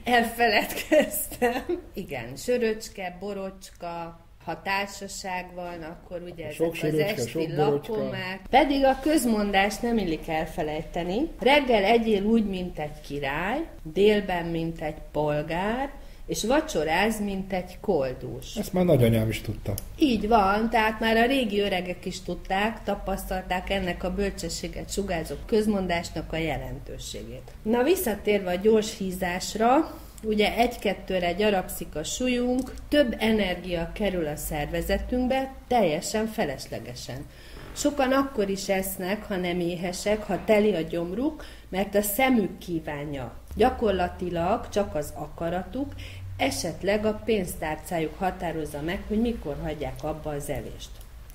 Speaker 11: elfeledkeztem. Igen, söröcske, borocska. Ha társaság van, akkor ugye ezek az esti lakomák. Pedig a közmondást nem illik elfelejteni. Reggel egyél úgy, mint egy király, délben, mint egy polgár, és vacsoráz, mint egy koldus.
Speaker 3: Ezt már nagyanyám is tudta.
Speaker 11: Így van, tehát már a régi öregek is tudták, tapasztalták ennek a bölcsességet sugárzó közmondásnak a jelentőségét. Na, visszatérve a gyors hízásra, ugye 1-2-re gyarapszik a súlyunk, több energia kerül a szervezetünkbe, teljesen feleslegesen. Sokan akkor is esznek, ha nem éhesek, ha teli a gyomruk, mert a szemük kívánja. Gyakorlatilag csak az akaratuk, esetleg a pénztárcájuk határozza meg, hogy mikor hagyják abba az evést.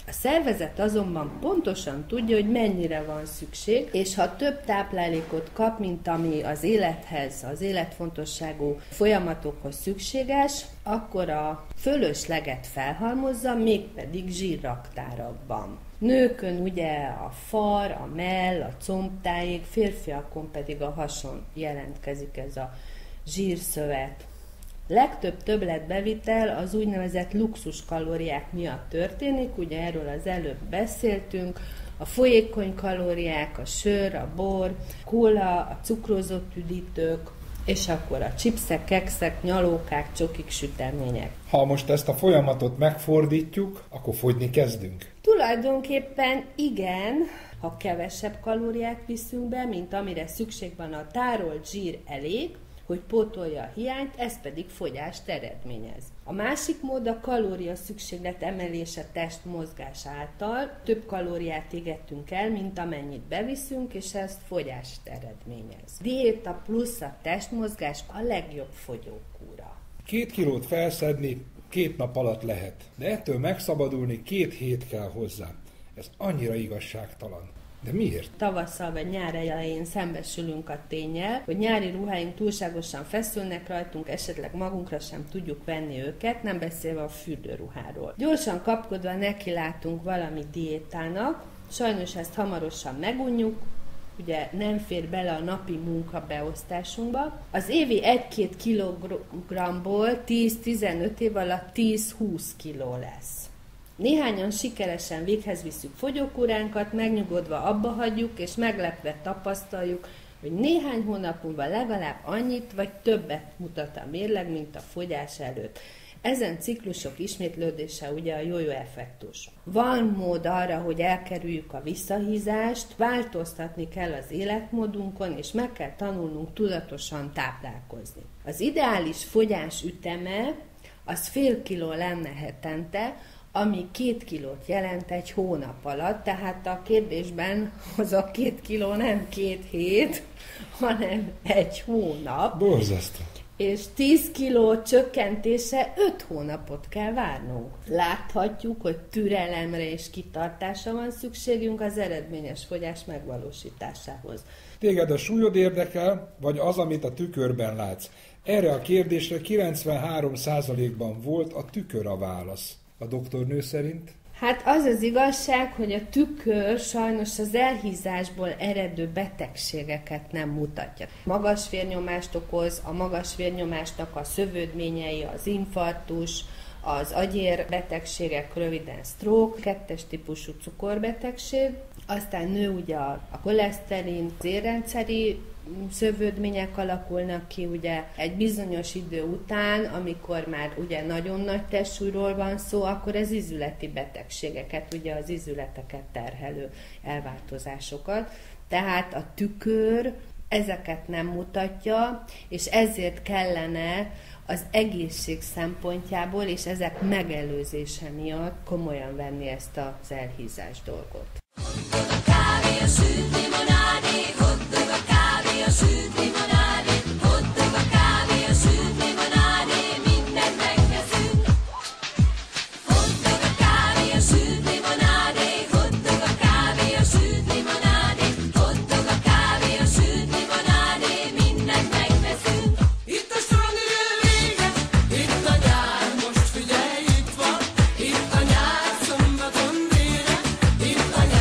Speaker 11: A szervezet azonban pontosan tudja, hogy mennyire van szükség, és ha több táplálékot kap, mint ami az élethez, az életfontosságú folyamatokhoz szükséges, akkor a fölösleget felhalmozza, mégpedig zsírraktárakban. Nőkön ugye a far, a mell, a combtáig, férfiakon pedig a hason jelentkezik ez a zsírszövet. Legtöbb többletbevitel az úgynevezett luxuskalóriák miatt történik, ugye erről az előbb beszéltünk, a folyékony kalóriák, a sör, a bor, kóla, a cukrozott üdítők, és akkor a chipszek, kekszek, nyalókák, csokik, sütemények.
Speaker 3: Ha most ezt a folyamatot megfordítjuk, akkor fogyni kezdünk?
Speaker 11: Tulajdonképpen igen, ha kevesebb kalóriát viszünk be, mint amire szükség van, a tárolt zsír elég, hogy pótolja a hiányt, ez pedig fogyást eredményez. A másik mód a kalória szükséglet emelése testmozgás által. Több kalóriát égetünk el, mint amennyit beviszünk, és ez fogyást eredményez. Diéta plusz a testmozgás a legjobb fogyókúra.
Speaker 3: 2 kilót felszedni 2 nap alatt lehet, de ettől megszabadulni 2 hét kell hozzá. Ez annyira igazságtalan. De miért?
Speaker 11: Tavasszal vagy nyár elején szembesülünk a ténnyel, hogy nyári ruháink túlságosan feszülnek rajtunk, esetleg magunkra sem tudjuk venni őket, nem beszélve a fürdőruháról. Gyorsan kapkodva nekilátunk valami diétának, sajnos ezt hamarosan megunjuk, ugye nem fér bele a napi munka beosztásunkba. Az évi 1-2 kilogramból 10-15 év alatt 10-20 kiló lesz. Néhányan sikeresen véghez visszük fogyókúránkat, megnyugodva abba hagyjuk, és meglepve tapasztaljuk, hogy néhány hónap múlva legalább annyit vagy többet mutat a mérleg, mint a fogyás előtt. Ezen ciklusok ismétlődése ugye a jó-jó effektus. Van mód arra, hogy elkerüljük a visszahízást, változtatni kell az életmódunkon, és meg kell tanulnunk tudatosan táplálkozni. Az ideális fogyás üteme az fél kiló lenne hetente, ami 2 kilót jelent egy hónap alatt, tehát a kérdésben az a 2 kiló nem 2 hét, hanem egy hónap.
Speaker 3: Borzasztó.
Speaker 11: És 10 kiló csökkentése 5 hónapot kell várnunk. Láthatjuk, hogy türelemre és kitartásra van szükségünk az eredményes fogyás megvalósításához.
Speaker 3: Téged a súlyod érdekel, vagy az, amit a tükörben látsz? Erre a kérdésre 93%-ban volt a tükör a válasz. A doktornő szerint?
Speaker 11: Hát az az igazság, hogy a tükör sajnos az elhízásból eredő betegségeket nem mutatja. Magas vérnyomást okoz, a magas vérnyomásnak a szövődményei, az infarktus, az agyérbetegségek, röviden stroke, 2-es típusú cukorbetegség, aztán nő ugye a koleszterin, az érrendszeri szövődmények alakulnak ki, ugye egy bizonyos idő után, amikor már ugye nagyon nagy testsúlyról van szó, akkor az ízületi betegségeket, ugye az ízületeket terhelő elváltozásokat. Tehát a tükör ezeket nem mutatja, és ezért kellene az egészség szempontjából és ezek megelőzése miatt komolyan venni ezt az elhízás dolgot.
Speaker 7: Itt a nyár szombaton délre, itt a nyár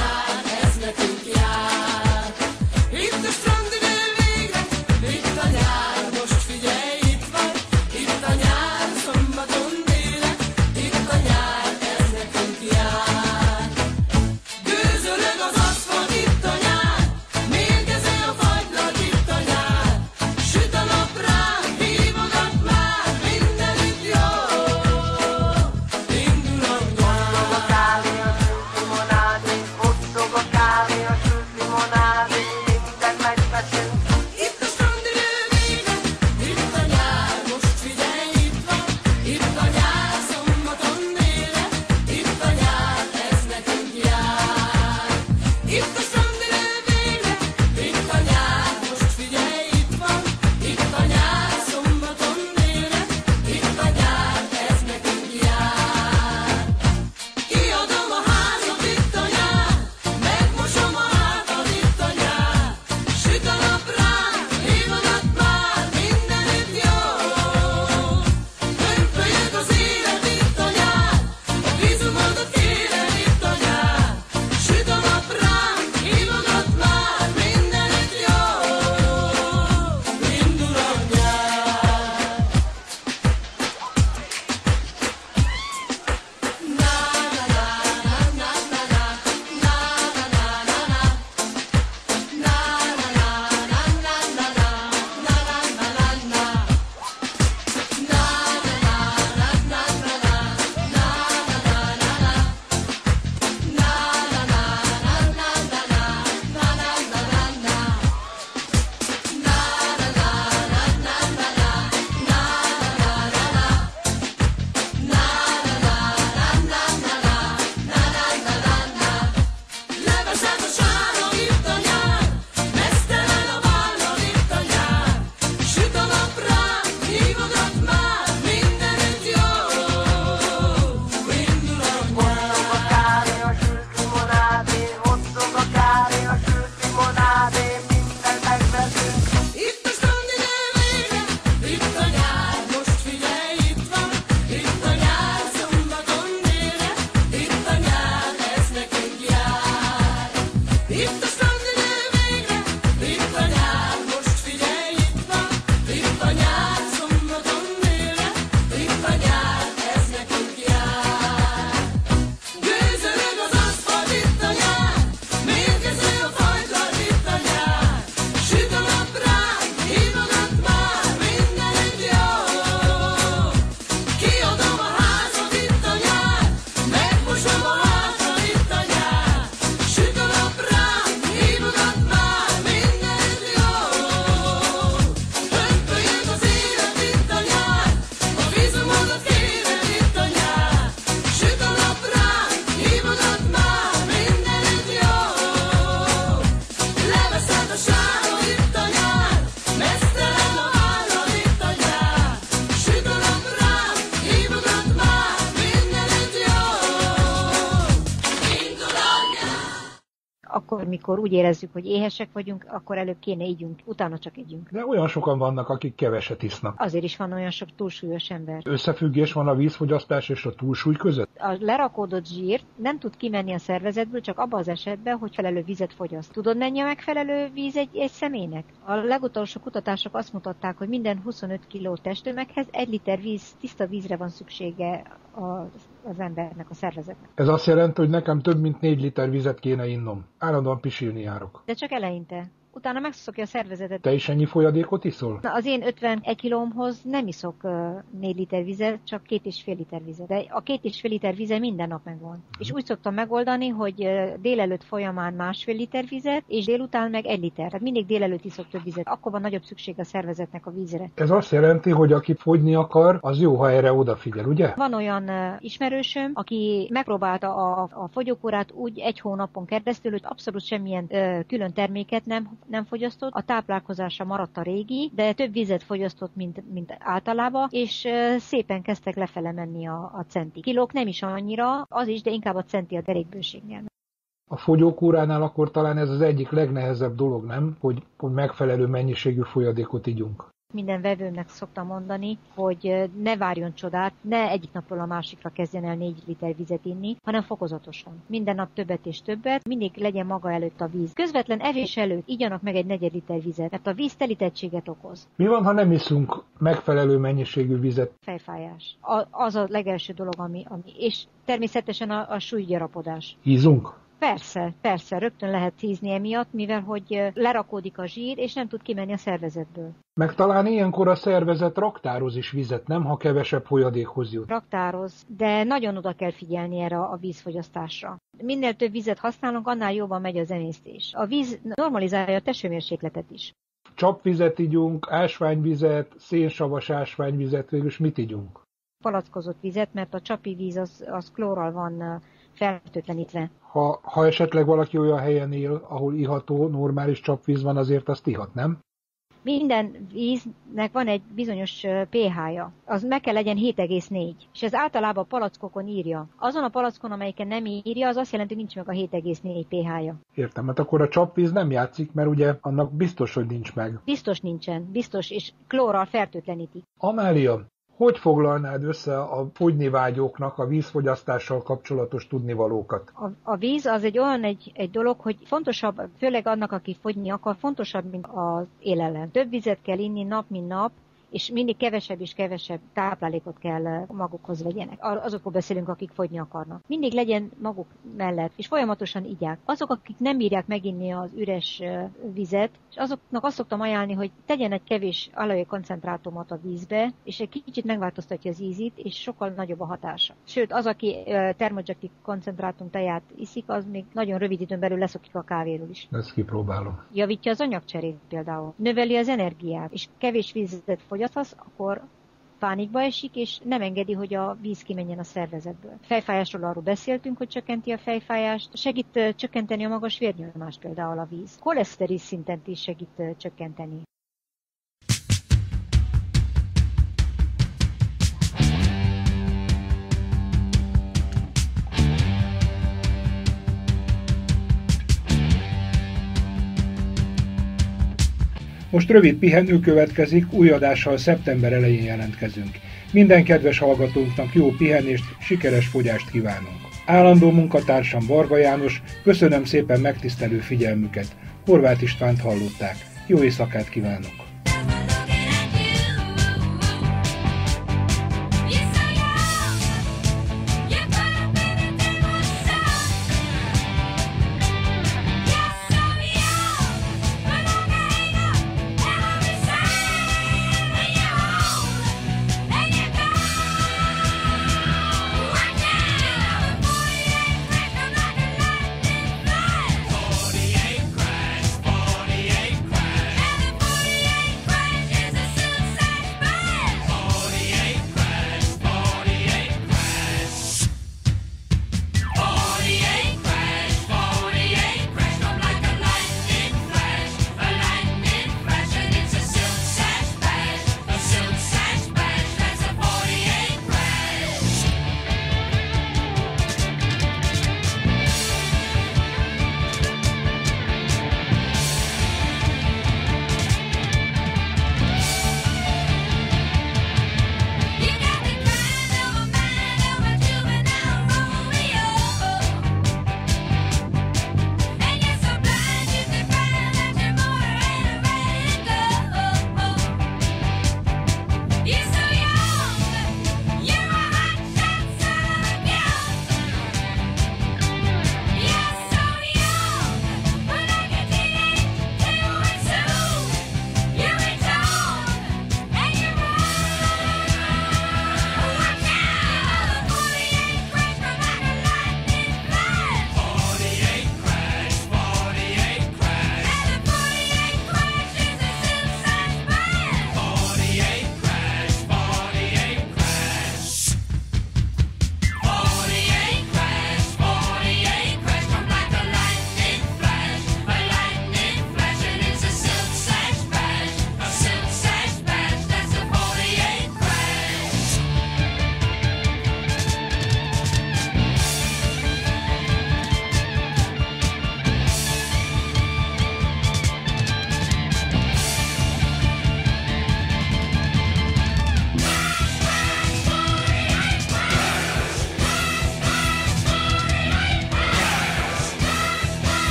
Speaker 12: akkor, mikor úgy érezzük, hogy éhesek vagyunk, akkor előbb kéne ígyünk, utána csak együnk.
Speaker 3: De olyan sokan vannak, akik keveset isznak.
Speaker 12: Azért is van olyan sok túlsúlyos ember.
Speaker 3: Összefüggés van a vízfogyasztás és a túlsúly között?
Speaker 12: A lerakódott zsír nem tud kimenni a szervezetből, csak abban az esetben, hogy felelő vizet fogyaszt. Tudod, mennyi a megfelelő víz egy személynek? A legutolsó kutatások azt mutatták, hogy minden 25 kg testtömeghez 1 liter víz, tiszta vízre van szüksége az embernek, a szervezetnek.
Speaker 3: Ez azt jelenti, hogy nekem több mint 4 liter vizet kéne innom. Állandóan pisilni járok.
Speaker 12: De csak eleinte. Utána megszokja a szervezetet.
Speaker 3: Te is ennyi folyadékot iszol?
Speaker 12: Na, az én 51 kilómhoz nem iszok 4 liter vizet, csak 2,5 liter vizet. De a 2,5 liter vize minden nap megvan. És úgy szoktam megoldani, hogy délelőtt folyamán 1,5 liter vizet, és délután meg 1 liter. Tehát mindig délelőtt iszok több vizet. Akkor van nagyobb szükség a szervezetnek a vízre.
Speaker 3: Ez azt jelenti, hogy aki fogyni akar, az jó, ha erre odafigyel, ugye?
Speaker 12: Van olyan ismerősöm, aki megpróbálta a fogyókúrát úgy 1 hónapon keresztül, hogy abszolút semmilyen külön terméket nem fogyasztott, a táplálkozása maradt a régi, de több vizet fogyasztott, mint általában, és szépen kezdtek lefele menni a centi. Kilók nem is annyira, az is, de inkább a centi a derékbőségnél.
Speaker 3: A fogyókúránál akkor talán ez az egyik legnehezebb dolog, nem? Hogy megfelelő mennyiségű folyadékot igyunk.
Speaker 12: Minden vevőmnek szoktam mondani, hogy ne várjon csodát, ne egyik napról a másikra kezdjen el 4 liter vizet inni, hanem fokozatosan. Minden nap többet és többet, mindig legyen maga előtt a víz. Közvetlen evés előtt igyanak meg egy 4 liter vizet, mert a víz telítettséget okoz.
Speaker 3: Mi van, ha nem iszunk megfelelő mennyiségű vizet?
Speaker 12: Fejfájás. Az a legelső dolog, ami és természetesen a súlygyarapodás.
Speaker 3: Hízunk?
Speaker 12: Persze, rögtön lehet hízni emiatt, mivel hogy lerakódik a zsír, és nem tud kimenni a szervezetből.
Speaker 3: Meg talán ilyenkor a szervezet raktároz is vizet, nem, ha kevesebb folyadékhoz jut.
Speaker 12: Raktároz, de nagyon oda kell figyelni erre a vízfogyasztásra. Minél több vizet használunk, annál jobban megy az emésztés. A víz normalizálja a testhőmérsékletet is.
Speaker 3: Csapvizet igyunk, ásványvizet, szénsavas ásványvizet, végülis mit igyunk?
Speaker 12: Palackozott vizet, mert a csapi víz az klórral van fertőtlenítve.
Speaker 3: Ha esetleg valaki olyan helyen él, ahol iható, normális csapvíz van, azért azt ihat, nem?
Speaker 12: Minden víznek van egy bizonyos pH-ja. Az meg kell legyen 7,4. És ez általában a palackokon írja. Azon a palackon, amelyiken nem írja, az azt jelenti, hogy nincs meg a 7,4 pH-ja.
Speaker 3: Értem, hát akkor a csapvíz nem játszik, mert ugye annak biztos, hogy nincs meg.
Speaker 12: Biztos nincsen, biztos, és klórral fertőtlenítik.
Speaker 3: Amália, hogy foglalnád össze a fogynivágyóknak a vízfogyasztással kapcsolatos tudnivalókat?
Speaker 12: A víz az egy dolog, hogy fontosabb, főleg annak, aki fogyni akar, fontosabb, mint az élelem. Több vizet kell inni nap, mint nap, és mindig kevesebb és kevesebb táplálékot kell magukhoz vegyenek. Azokról beszélünk, akik fogyni akarnak. Mindig legyen maguk mellett, és folyamatosan igyák. Azok, akik nem bírják meginni az üres vizet, és azoknak azt szoktam ajánlani, hogy tegyen egy kevés aloe koncentrátumot a vízbe, és egy kicsit megváltoztatja az ízét, és sokkal nagyobb a hatása. Sőt, az, aki termojaktív koncentrátum teját iszik, az még nagyon rövid időn belül leszokik a kávéról is.
Speaker 3: Ezt kipróbálom.
Speaker 12: Javítja az anyagcserét például. Növeli az energiát, és kevés vizet fogyasztasz, akkor pánikba esik, és nem engedi, hogy a víz kimenjen a szervezetből. Fejfájásról arról beszéltünk, hogy csökkenti a fejfájást, segít csökkenteni a magas vérnyomást például a víz. Koleszterin szintet is segít csökkenteni.
Speaker 3: Most rövid pihenő következik, új adással szeptember elején jelentkezünk. Minden kedves hallgatónknak jó pihenést, sikeres fogyást kívánunk. Állandó munkatársam Varga János, köszönöm szépen megtisztelő figyelmüket. Horváth Istvánt hallották. Jó éjszakát kívánok!